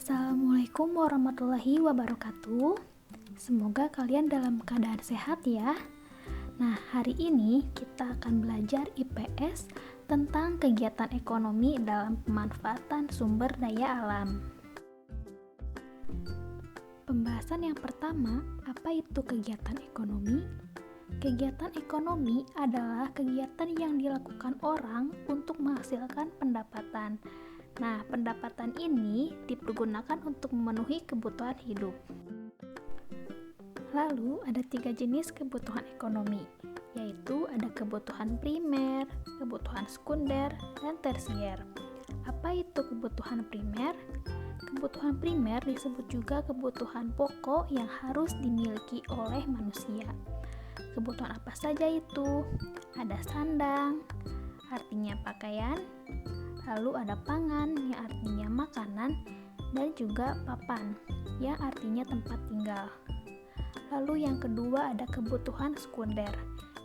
Assalamualaikum warahmatullahi wabarakatuh. Semoga kalian dalam keadaan sehat ya. Nah, hari ini kita akan belajar IPS tentang kegiatan ekonomi dalam pemanfaatan sumber daya alam. Pembahasan yang pertama, apa itu kegiatan ekonomi? Kegiatan ekonomi adalah kegiatan yang dilakukan orang untuk menghasilkan pendapatan. Nah, pendapatan ini dipergunakan untuk memenuhi kebutuhan hidup. Lalu, ada 3 jenis kebutuhan ekonomi, yaitu ada kebutuhan primer, kebutuhan sekunder, dan tersier. Apa itu kebutuhan primer? Kebutuhan primer disebut juga kebutuhan pokok yang harus dimiliki oleh manusia. Kebutuhan apa saja itu? Ada sandang, artinya pakaian, lalu ada pangan yang artinya makanan, dan juga papan yang artinya tempat tinggal. Lalu yang kedua ada kebutuhan sekunder.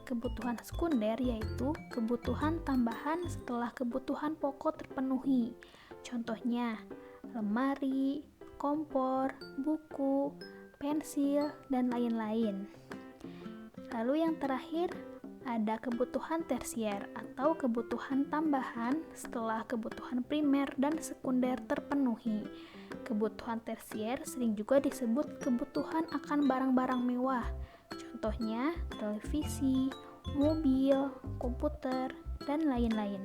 Kebutuhan sekunder yaitu kebutuhan tambahan setelah kebutuhan pokok terpenuhi. Contohnya lemari, kompor, buku, pensil, dan lain-lain. Lalu yang terakhir ada kebutuhan tersier atau kebutuhan tambahan setelah kebutuhan primer dan sekunder terpenuhi. Kebutuhan tersier sering juga disebut kebutuhan akan barang-barang mewah. Contohnya televisi, mobil, komputer, dan lain-lain.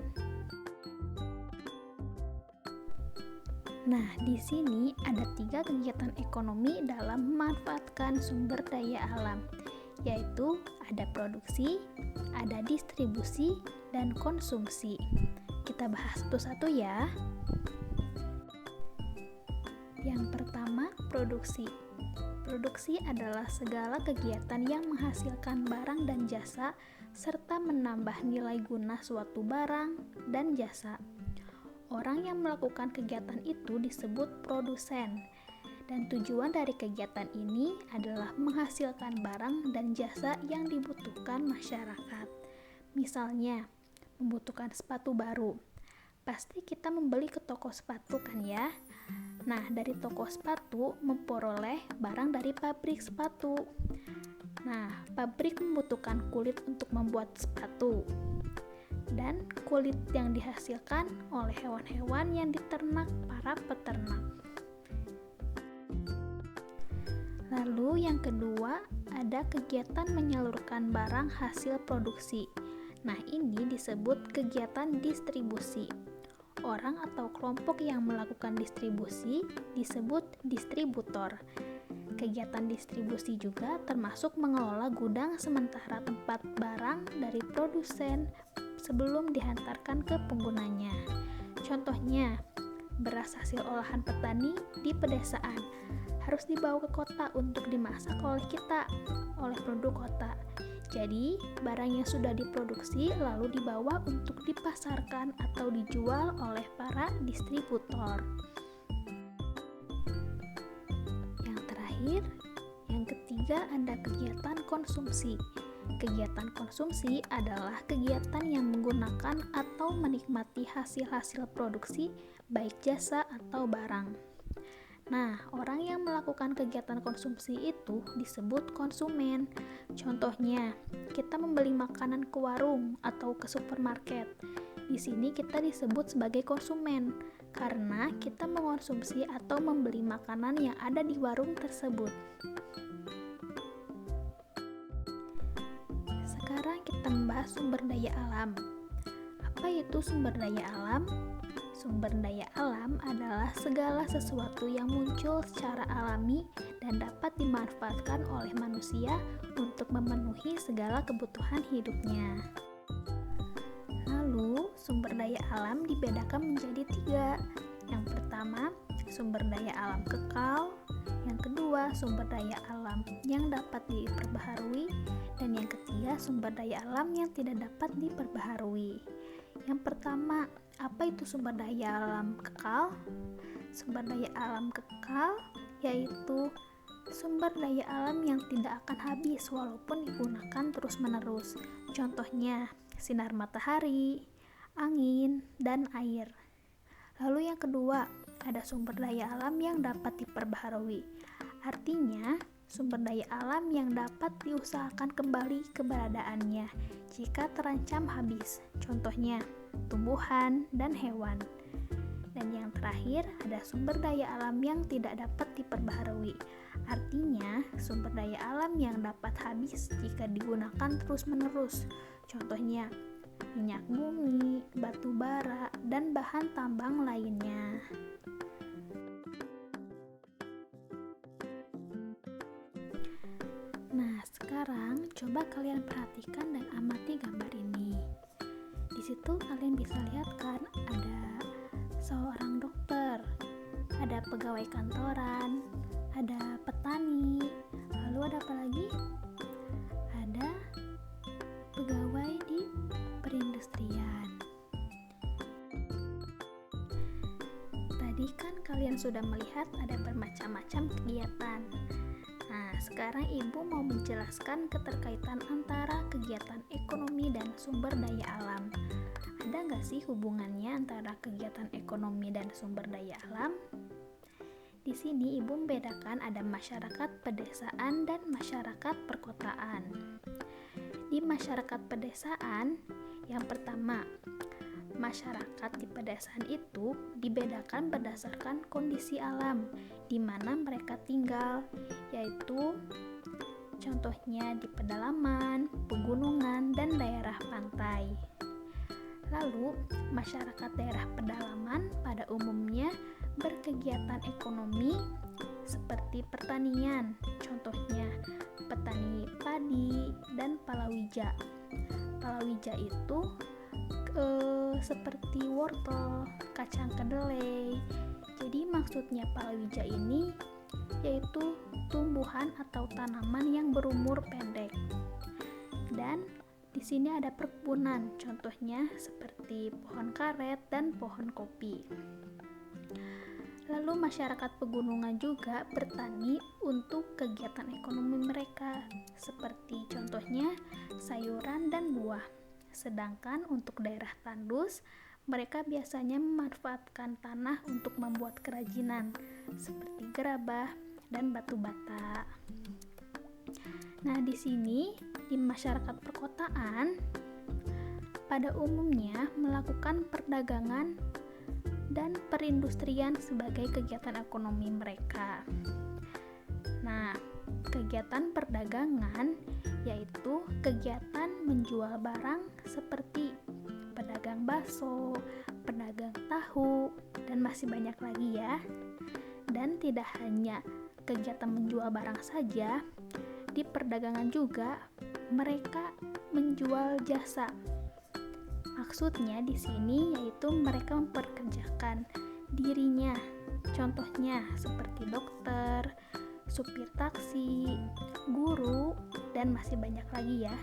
Nah, di sini ada 3 kegiatan ekonomi dalam memanfaatkan sumber daya alam, yaitu ada produksi, ada distribusi, dan konsumsi. Kita bahas satu-satu ya. Yang pertama, produksi. Produksi adalah segala kegiatan yang menghasilkan barang dan jasa serta menambah nilai guna suatu barang dan jasa. Orang yang melakukan kegiatan itu disebut produsen. Dan tujuan dari kegiatan ini adalah menghasilkan barang dan jasa yang dibutuhkan masyarakat. Misalnya, membutuhkan sepatu baru. Pasti kita membeli ke toko sepatu kan ya? Nah, dari toko sepatu memperoleh barang dari pabrik sepatu. Nah, pabrik membutuhkan kulit untuk membuat sepatu. Dan kulit yang dihasilkan oleh hewan-hewan yang diternak para peternak. Lalu yang kedua, ada kegiatan menyalurkan barang hasil produksi. Nah, ini disebut kegiatan distribusi. Orang atau kelompok yang melakukan distribusi disebut distributor. Kegiatan distribusi juga termasuk mengelola gudang sementara tempat barang dari produsen sebelum dihantarkan ke penggunanya. Contohnya, beras hasil olahan petani di pedesaan harus dibawa ke kota untuk dimasak oleh kita, oleh penduduk kota. Jadi, barang yang sudah diproduksi lalu dibawa untuk dipasarkan atau dijual oleh para distributor. Yang terakhir, yang ketiga ada kegiatan konsumsi. Kegiatan konsumsi adalah kegiatan yang menggunakan atau menikmati hasil-hasil produksi, baik jasa atau barang. Nah, orang yang melakukan kegiatan konsumsi itu disebut konsumen. Contohnya, kita membeli makanan ke warung atau ke supermarket. Di sini kita disebut sebagai konsumen karena kita mengonsumsi atau membeli makanan yang ada di warung tersebut. Sekarang kita membahas sumber daya alam. Apa itu sumber daya alam? Sumber daya alam adalah segala sesuatu yang muncul secara alami dan dapat dimanfaatkan oleh manusia untuk memenuhi segala kebutuhan hidupnya. Lalu, sumber daya alam dibedakan menjadi 3. Yang pertama, sumber daya alam kekal. Yang kedua, sumber daya alam yang dapat diperbaharui. Dan yang ketiga, sumber daya alam yang tidak dapat diperbaharui. Yang pertama, apa itu sumber daya alam kekal? Sumber daya alam kekal yaitu sumber daya alam yang tidak akan habis walaupun digunakan terus-menerus. Contohnya, sinar matahari, angin, dan air. Lalu yang kedua, ada sumber daya alam yang dapat diperbaharui. Artinya, sumber daya alam yang dapat diusahakan kembali keberadaannya jika terancam habis. Contohnya, tumbuhan dan hewan. Dan yang terakhir, ada sumber daya alam yang tidak dapat diperbaharui. Artinya, sumber daya alam yang dapat habis jika digunakan terus-menerus. Contohnya, minyak bumi, batu bara, dan bahan tambang lainnya. Nah, sekarang coba kalian perhatikan dan amati gambar ini. Di situ kalian bisa lihat kan ada seorang dokter, ada pegawai kantoran, ada petani, lalu ada apa lagi? Ada pegawai di perindustrian. Tadi kan kalian sudah melihat ada bermacam-macam kegiatan. Nah, sekarang Ibu mau menjelaskan keterkaitan antara kegiatan ekonomi dan sumber daya alam. Ada nggak sih hubungannya antara kegiatan ekonomi dan sumber daya alam? Di sini Ibu membedakan ada masyarakat pedesaan dan masyarakat perkotaan. Di masyarakat pedesaan, yang pertama, masyarakat di pedesaan itu dibedakan berdasarkan kondisi alam di mana mereka tinggal, yaitu contohnya di pedalaman, pegunungan, dan daerah pantai. Lalu, masyarakat daerah pedalaman pada umumnya berkegiatan ekonomi seperti pertanian, contohnya petani padi dan palawija. Palawija itu seperti wortel, kacang kedelai. Jadi maksudnya palawija ini yaitu tumbuhan atau tanaman yang berumur pendek. Dan di sini ada perkebunan, contohnya seperti pohon karet dan pohon kopi. Lalu masyarakat pegunungan juga bertani untuk kegiatan ekonomi mereka, seperti contohnya sayuran dan buah. Sedangkan untuk daerah tandus, mereka biasanya memanfaatkan tanah untuk membuat kerajinan, seperti gerabah dan batu bata. Nah, di sini di masyarakat perkotaan pada umumnya melakukan perdagangan dan perindustrian sebagai kegiatan ekonomi mereka. Nah, kegiatan perdagangan yaitu kegiatan menjual barang seperti pedagang bakso, pedagang tahu, dan masih banyak lagi ya. Dan tidak hanya kegiatan menjual barang saja, di perdagangan juga mereka menjual jasa. Maksudnya di sini yaitu mereka memperkerjakan dirinya. Contohnya seperti dokter, supir taksi, guru, dan masih banyak lagi ya.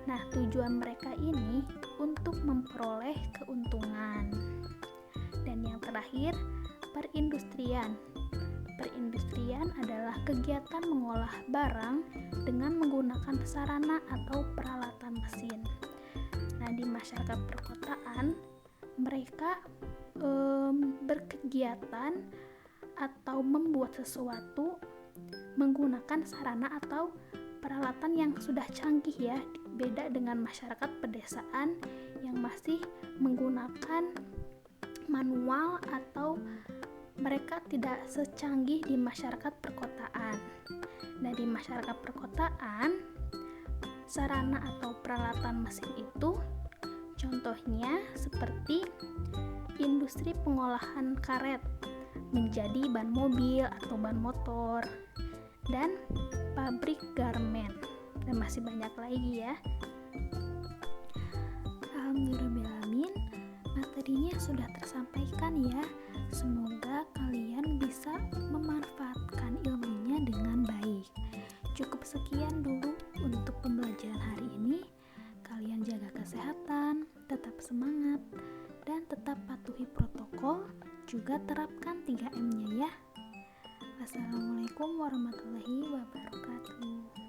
Nah, tujuan mereka ini untuk memperoleh keuntungan. Dan yang terakhir, perindustrian. Perindustrian adalah kegiatan mengolah barang dengan menggunakan sarana atau peralatan mesin. Nah, di masyarakat perkotaan, mereka berkegiatan atau membuat sesuatu menggunakan sarana atau peralatan yang sudah canggih ya, beda dengan masyarakat pedesaan yang masih menggunakan manual atau mereka tidak secanggih di masyarakat perkotaan. Nah, di masyarakat perkotaan, sarana atau peralatan mesin itu contohnya seperti industri pengolahan karet menjadi ban mobil atau ban motor, dan pabrik garmen, dan masih banyak lagi ya. Alhamdulillahirrahmanirrahim, materinya sudah tersampaikan ya. Semoga kalian bisa memanfaatkan ilmunya dengan baik. Cukup sekian dulu untuk pembelajaran hari ini. Kalian jaga kesehatan, tetap semangat, dan tetap patuhi protokol, juga terapkan 3M-nya ya. Wassalamualaikum warahmatullahi wabarakatuh.